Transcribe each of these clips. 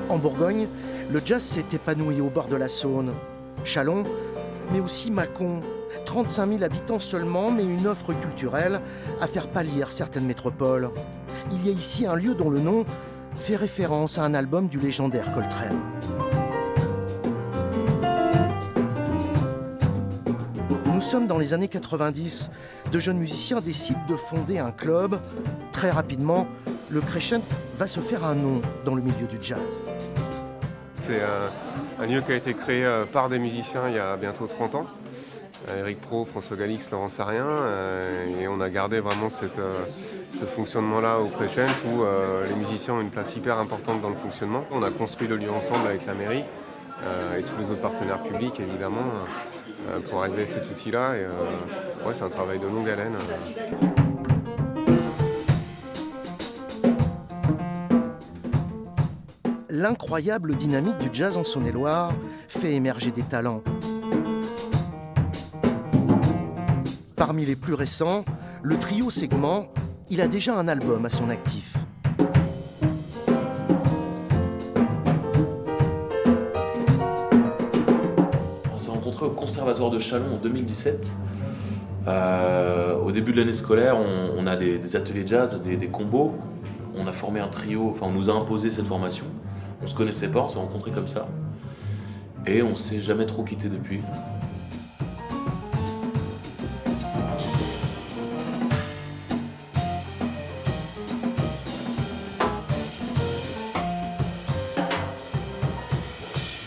En Bourgogne, le jazz s'est épanoui au bord de la Saône. Châlons, mais aussi Mâcon. 35 000 habitants seulement, mais une offre culturelle à faire pâlir certaines métropoles. Il y a ici un lieu dont le nom fait référence à un album du légendaire Coltrane. Nous sommes dans les années 90. De jeunes musiciens décident de fonder un club. Très rapidement, le Crescent va se faire un nom dans le milieu du jazz. C'est un lieu qui a été créé par des musiciens il y a bientôt 30 ans. Éric Pro, François Galix, Laurent Sarrien, et on a gardé vraiment ce fonctionnement-là au Crescent où les musiciens ont une place hyper importante dans le fonctionnement. On a construit le lieu ensemble avec la mairie et tous les autres partenaires publics évidemment pour arriver à cet outil-là. Et ouais, c'est un travail de longue haleine. L'incroyable dynamique du jazz en Saône-et-Loire fait émerger des talents. Parmi les plus récents, le trio Segment, il a déjà un album à son actif. On s'est rencontrés au Conservatoire de Châlons en 2017. Au début de l'année scolaire, on a des ateliers jazz, des combos. On a formé un trio, enfin on nous a imposé cette formation. On se connaissait pas, on s'est rencontrés comme ça. Et on s'est jamais trop quittés depuis.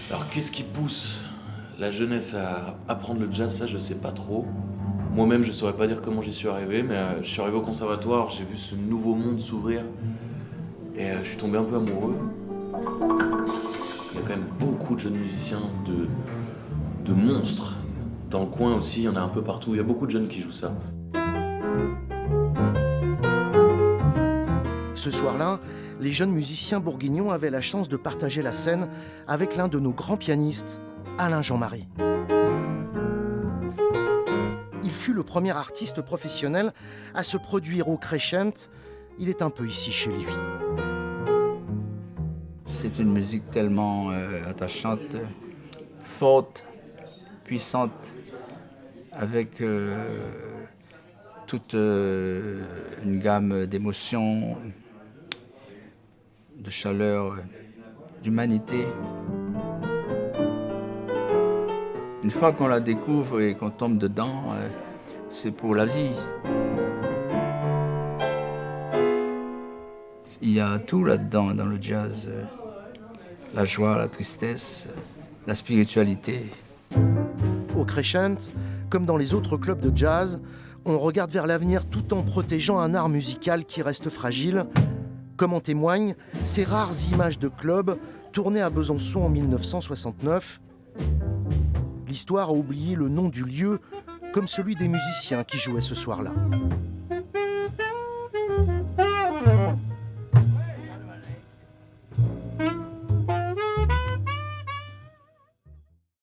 Alors qu'est-ce qui pousse la jeunesse à apprendre le jazz? Ça je sais pas trop. Moi-même je saurais pas dire comment j'y suis arrivé, mais je suis arrivé au conservatoire, j'ai vu ce nouveau monde s'ouvrir et je suis tombé un peu amoureux. Il y a quand même beaucoup de jeunes musiciens, de monstres. Dans le coin aussi, il y en a un peu partout. Il y a beaucoup de jeunes qui jouent ça. Ce soir-là, les jeunes musiciens bourguignons avaient la chance de partager la scène avec l'un de nos grands pianistes, Alain Jean-Marie. Il fut le premier artiste professionnel à se produire au Crescent. Il est un peu ici chez lui. C'est une musique tellement attachante, forte, puissante, avec toute une gamme d'émotions, de chaleur, d'humanité. Une fois qu'on la découvre et qu'on tombe dedans, c'est pour la vie. Il y a tout là-dedans, dans le jazz. La joie, la tristesse, la spiritualité. Au Crescent, comme dans les autres clubs de jazz, on regarde vers l'avenir tout en protégeant un art musical qui reste fragile, comme en témoignent ces rares images de clubs tournées à Besançon en 1969. L'histoire a oublié le nom du lieu, comme celui des musiciens qui jouaient ce soir-là.